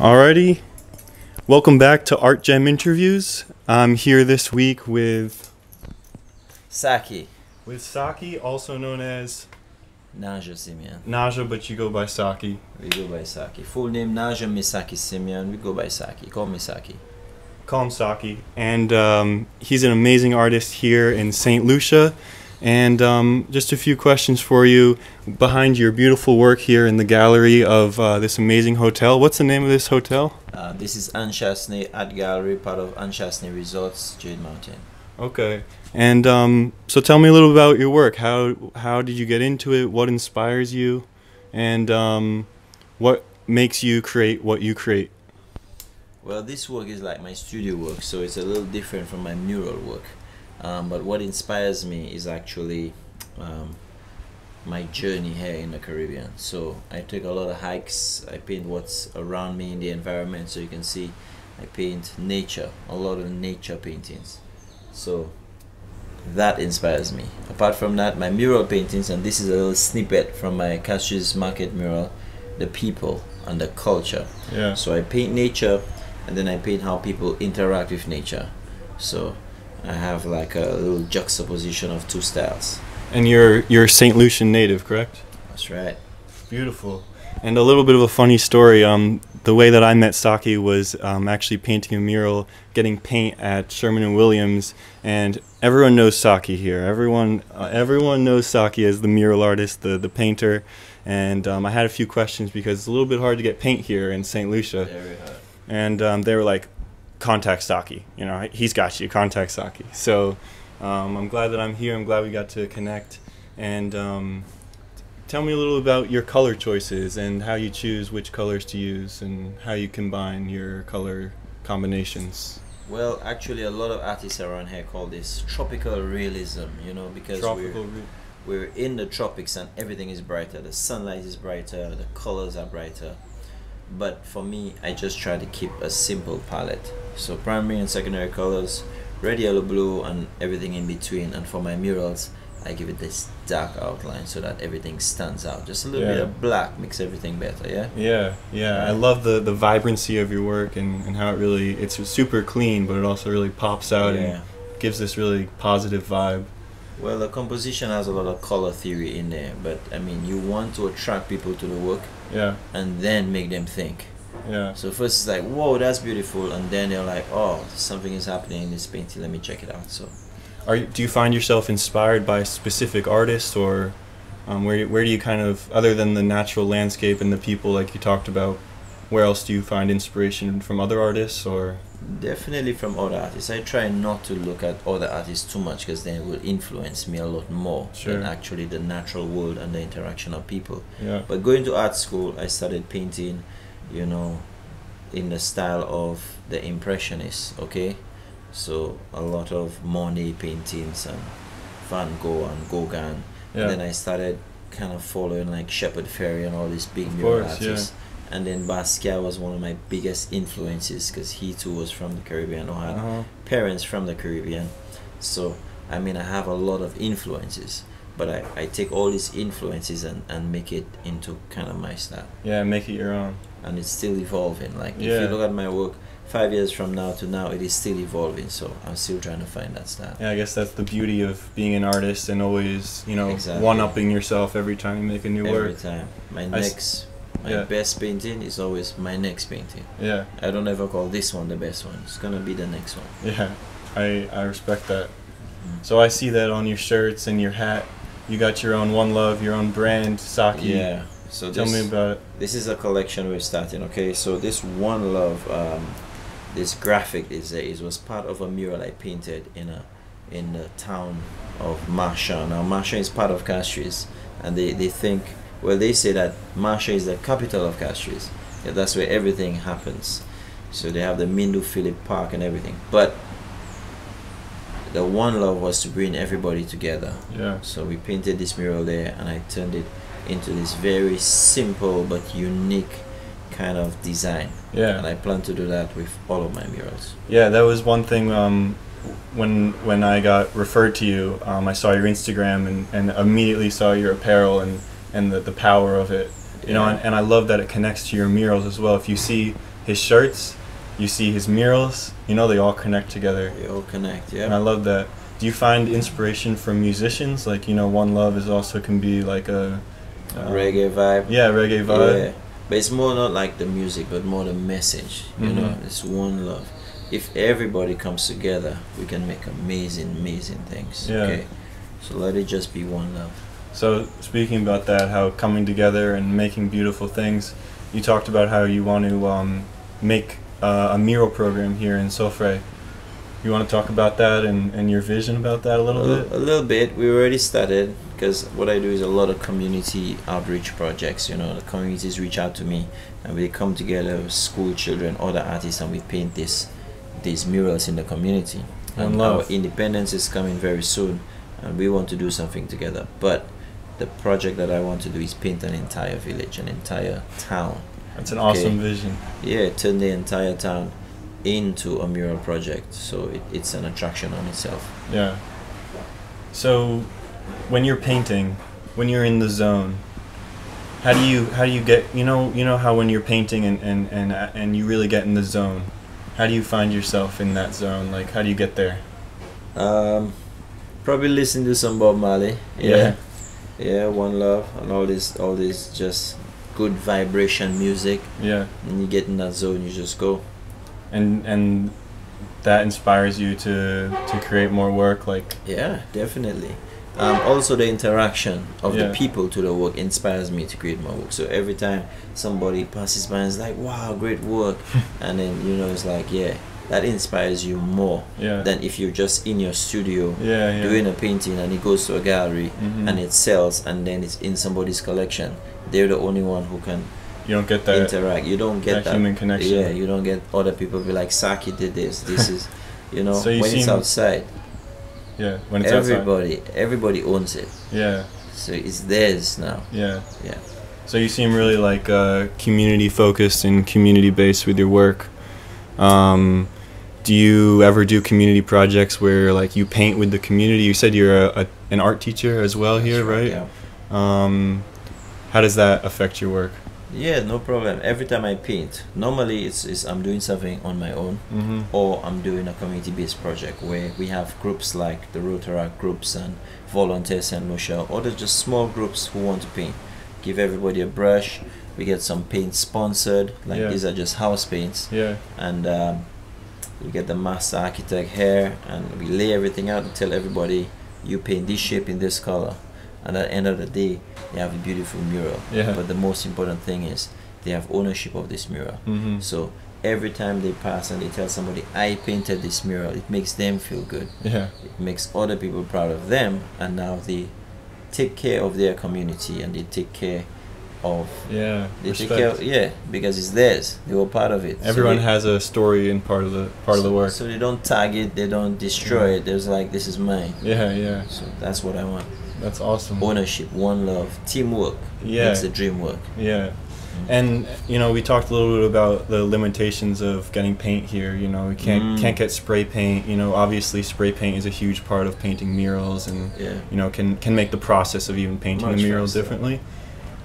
Alrighty, welcome back to Art Gem Interviews. I'm here this week with Sakey. Sakey, also known as Naja Simeon. Naja, but you go by Sakey. We go by Sakey. Full name Naja Misaki Simeon. We go by Sakey. Call me Sakey. Call him Sakey. And he's an amazing artist here in St. Lucia. And just a few questions for you behind your beautiful work here in the gallery of this amazing hotel. What's the name of this hotel? This is Anshasne Art Gallery, part of Anshasne Resorts, Jade Mountain. Okay. And so tell me a little about your work. How did you get into it? What inspires you? And what makes you create what you create? Well, this work is like my studio work, so it's a little different from my mural work. But what inspires me is actually my journey here in the Caribbean. So I take a lot of hikes. I paint what's around me in the environment. So you can see I paint nature, a lot of nature paintings. So that inspires me. Apart from that, my mural paintings, and this is a little snippet from my Castries Market mural, the people and the culture. Yeah. So I paint nature, and then I paint how people interact with nature. So I have like a little juxtaposition of two styles. And you're St. Lucian native, correct? That's right. Beautiful. And a little bit of a funny story. The way that I met Sakey was actually painting a mural, getting paint at Sherman and Williams, and everyone knows Sakey here. Everyone knows Sakey as the mural artist, the painter. And I had a few questions because it's a little bit hard to get paint here in St. Lucia. Very hard. And they were like, contact Sakey, you know, he's got you, contact Sakey. So I'm glad that I'm here. I'm glad we got to connect. And tell me a little about your color choices and how you choose which colors to use and how you combine your color combinations. Well, actually a lot of artists around here call this tropical realism, you know, because we're in the tropics and everything is brighter. The sunlight is brighter, the colors are brighter. But for me, I just try to keep a simple palette. So primary and secondary colors, red, yellow, blue, and everything in between. And for my murals, I give it this dark outline so that everything stands out. Just a little bit of black makes everything better, yeah? Yeah. I love the vibrancy of your work and how it's super clean, but it also really pops out and gives this really positive vibe. Well, the composition has a lot of color theory in there, but I mean, you want to attract people to the work, and then make them think. Yeah. So first it's like, whoa, that's beautiful, and then they're like, oh, something is happening in this painting. Let me check it out. So, do you find yourself inspired by specific artists, or where do you kind of, other than the natural landscape and the people like you talked about, where else do you find inspiration from other artists, or? Definitely from other artists. I try not to look at other artists too much because then it will influence me a lot more than actually the natural world and the interaction of people. Yeah. But going to art school, I started painting, you know, in the style of the Impressionists, okay? So a lot of Monet paintings and Van Gogh and Gauguin. And then I started kind of following like Shepard Fairey and all these big mural artists. And then Basquiat was one of my biggest influences because he too was from the Caribbean or had parents from the Caribbean. So, I mean, I have a lot of influences, but I take all these influences and make it into kind of my style. Yeah, make it your own. And it's still evolving. Like, if you look at my work, 5 years from now to now, it is still evolving. So, I'm still trying to find that style. Yeah, I guess that's the beauty of being an artist and always, you know, one-upping yourself every time you make a new work. Every time. My best painting is always my next painting. Yeah. I don't ever call this one the best one. It's gonna be the next one. Yeah, I respect that. So I see that on your shirts and your hat. You got your own One Love, your own brand, Sakey. Yeah. So tell me about it. This is a collection we're starting. Okay. So this One Love, this graphic was part of a mural I painted in the town of Marchand. Now Marchand is part of Castries, and they think. Well, they say that Marchand is the capital of Castries. Yeah, that's where everything happens. So they have the Mindu Philip Park and everything. But the One Love was to bring everybody together. Yeah. So we painted this mural there, and I turned it into this very simple but unique kind of design. Yeah. And I plan to do that with all of my murals. Yeah, that was one thing. When I got referred to you, I saw your Instagram and immediately saw your apparel and the power of it, you know, and I love that it connects to your murals as well. If you see his shirts, you see his murals. You know, they all connect together. They all connect, And I yeah. love that. Do you find inspiration from musicians? Like, you know, One Love is also can be like a Reggae vibe. yeah, reggae vibe. Yeah. But it's more not like the music, but more the message. You know, it's one love. If everybody comes together, we can make amazing, amazing things. Yeah. Okay. So let it just be one love. So speaking about that, how coming together and making beautiful things, you talked about how you want to make a mural program here in Sofre. You want to talk about that and your vision about that a little bit? A little bit. We already started because what I do is a lot of community outreach projects. You know, the communities reach out to me and we come together with school children, other artists, and we paint these murals in the community. One And love. our independence is coming very soon, and we want to do something together. But the project that I want to do is paint an entire village, an entire town. That's an awesome vision. Yeah, turn the entire town into a mural project. So it's an attraction on itself. Yeah. So when you're painting, when you're in the zone, how do you get, you know how when you're painting and you really get in the zone, how do you find yourself in that zone? Like, how do you get there? Probably listen to some Bob Marley. Yeah. Yeah, One Love, and all this just good vibration music. Yeah. And you get in that zone, you just go. And that inspires you to create more work, like. Yeah, definitely. Also the interaction of Yeah. the people to the work inspires me to create more work. So every time somebody passes by and it's like, wow, great work, and then it's like, yeah, that inspires you more Yeah. than if you're just in your studio Yeah. doing a painting and it goes to a gallery Mhm. and it sells and then it's in somebody's collection. They're the only one who can You don't get that. interact. You don't get that human connection. Yeah, you don't get other people be like, Sakey did this. This is, So you when it's seem- outside, Yeah. When it's outside. everybody owns it. Yeah. So it's theirs now. Yeah. Yeah. So you seem really like community focused and community based with your work. Do you ever do community projects where like you paint with the community? You said you're an art teacher as well here, right? Yeah. How does that affect your work? Yeah, no problem. Every time I paint, normally it's I'm doing something on my own, Mm-hmm. or I'm doing a community-based project where we have groups like the Rotaract groups and volunteers and Lucia, or there's just small groups who want to paint. Give everybody a brush. We get some paint sponsored, like Yeah. these are just house paints, Yeah. and we get the master architect here, and we lay everything out and tell everybody, you paint this shape in this color, and at the end of the day, they have a beautiful mural. Yeah. But the most important thing is they have ownership of this mural. Mm-hmm. So every time they pass and they tell somebody, I painted this mural, it makes them feel good. Yeah. It makes other people proud of them, and now they take care of their community and they take care of Yeah. they take Respect. care yeah, because it's theirs. They were part of it. Everyone so they, has a story and part of the work. So they don't tag it, they don't destroy Yeah. it. There's like, this is mine. Yeah. Yeah. So that's what I want. That's awesome. Ownership, one love, teamwork Yeah. makes the dream work. Yeah. And we talked a little bit about the limitations of getting paint here. We can't get spray paint. Obviously spray paint is a huge part of painting murals, and Yeah. can make the process of even painting Much a mural faster. differently.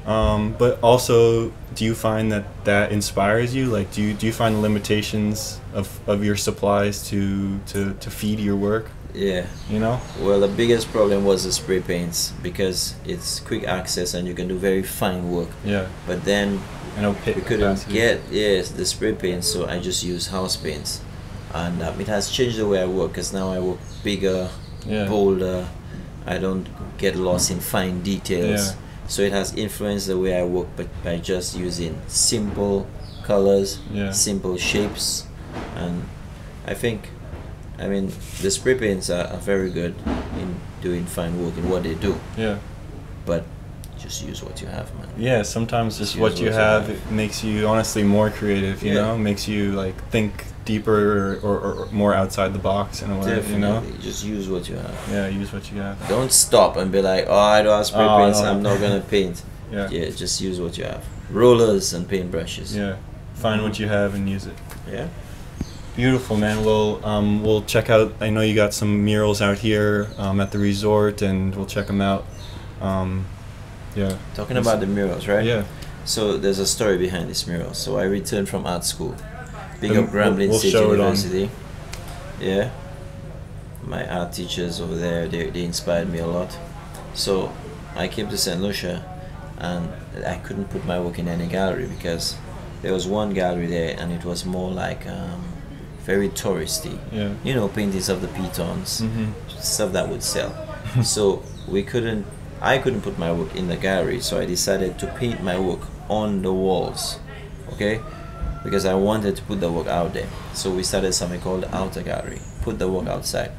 But also, do you find that inspires you? Like, do you find the limitations of your supplies to feed your work? Yeah. Well, the biggest problem was the spray paints because it's quick access and you can do very fine work. Yeah. But then I know we couldn't get the spray paints, so I just use house paints, and it has changed the way I work because now I work bigger, Yeah. bolder. I don't get lost in fine details. Yeah. So it has influenced the way I work, but by just using simple colors, Yeah. simple shapes, and I mean the spray paints are very good in doing fine work in what they do, Yeah. but just use what you have, man. Yeah, sometimes just Just what use you what you have, have. it makes you honestly more creative, Yeah. makes you like think deeper or more outside the box in a way, Definitely, just use what you have. Yeah, use what you have. Don't stop and be like, oh, I don't have spray Oh, I paints, don't I'm have- not gonna paint. Yeah. Yeah, just use what you have. Rollers and paintbrushes. Yeah. Find what you have and use it. Yeah. Beautiful, man. We'll check out, I know you got some murals out here at the resort, and we'll check them out. Yeah. Talking about the murals, right? Yeah. So there's a story behind this mural. So I returned from art school. Big up Grambling we'll State show University. Yeah. My art teachers over there, they inspired me a lot. So I came to St. Lucia and I couldn't put my work in any gallery because there was one gallery there and it was more like very touristy. Yeah. You know, paintings of the pitons, stuff that would sell. So I couldn't put my work in the gallery, so I decided to paint my work on the walls, okay? Because I wanted to put the work out there. So we started something called the outer gallery, put the work outside.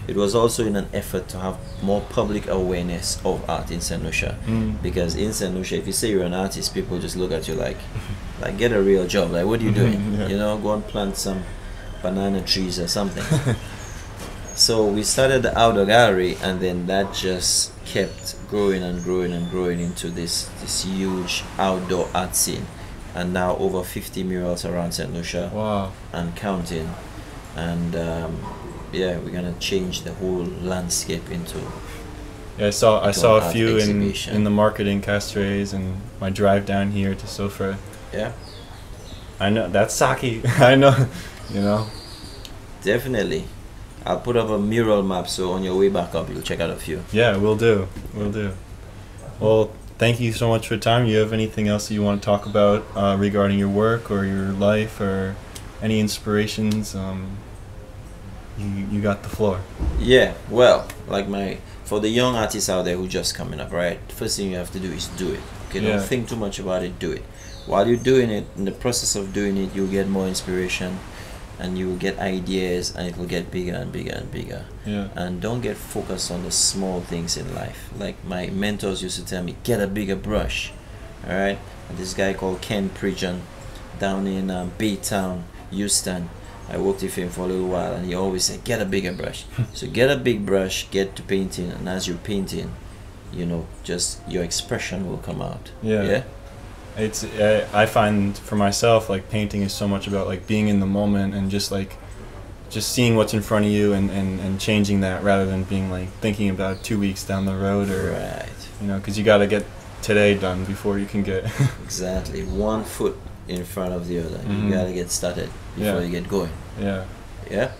It was also in an effort to have more public awareness of art in St. Lucia. Because in St. Lucia, if you say you're an artist, people just look at you like get a real job. Like, what are you doing? Yeah. You know, go and plant some banana trees or something. So we started the outer gallery, and then that just kept growing and growing and growing into this huge outdoor art scene. And now over 50 murals around St. Lucia. Wow. And counting. And yeah, we're gonna change the whole landscape into. Yeah, I saw a few exhibition. in the market in Castres and my drive down here to Sofra. Yeah. I know that's Sakey. I know, you know. Definitely. I'll put up a mural map so on your way back up you'll check out a few. Yeah, we'll do. We'll do. Well, thank you so much for your time. You have anything else you want to talk about regarding your work or your life or any inspirations? You got the floor. Yeah, well, like for the young artists out there who just coming up, right? First thing you have to do is do it. Okay, Yeah. don't think too much about it, do it. While you're doing it, in the process of doing it, you'll get more inspiration and you will get ideas and it will get bigger and bigger and bigger. Yeah. And don't get focused on the small things in life. Like my mentors used to tell me, get a bigger brush. Alright? And this guy called Ken Pridgeon down in Baytown, Houston. I worked with him for a little while and he always said, get a bigger brush. So get a big brush, get to painting, and as you're painting, you know, just your expression will come out. Yeah. Yeah? It's I find for myself like painting is so much about like being in the moment and just seeing what's in front of you and changing that rather than being like thinking about 2 weeks down the road or Right. you know, because you got to get today done before you can get Exactly. 1 foot in front of the other. You gotta get started before you get going. Yeah. Yeah.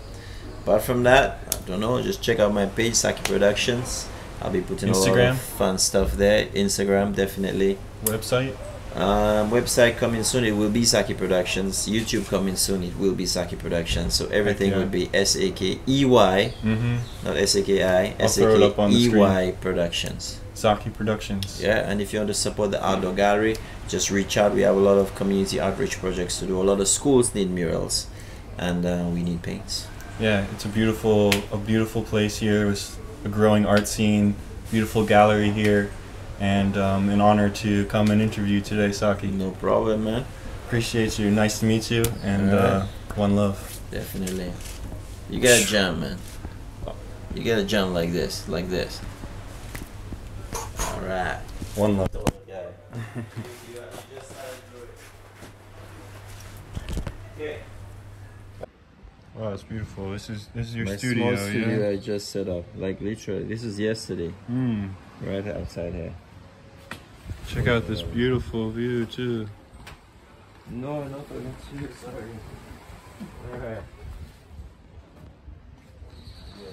Apart from that, I don't know, just check out my page, Sakey Productions. I'll be putting a lot Instagram? of fun stuff there. Instagram, definitely. Website. Website coming soon, it will be Sakey Productions. YouTube coming soon, it will be Sakey Productions. So everything will be SAKEY, not SAKI, I'll throw it up on the SAKEY Productions. Sakey Productions. Yeah, and if you want to support the outdoor gallery, just reach out. We have a lot of community outreach projects to do. A lot of schools need murals, and we need paints. Yeah, it's a beautiful place here with a growing art scene, beautiful gallery here, and an honor to come and interview today, Sakey. No problem, man. Appreciate you. Nice to meet you, and one love. Definitely. You gotta jump, man. You gotta jump like this, like this. All right. One love. Wow, it's beautiful. This is your My studio, small studio yeah? I just set up. Like literally, this is yesterday. Right outside here. Check out this beautiful view too. No, not against you. Sorry. All right. Yeah.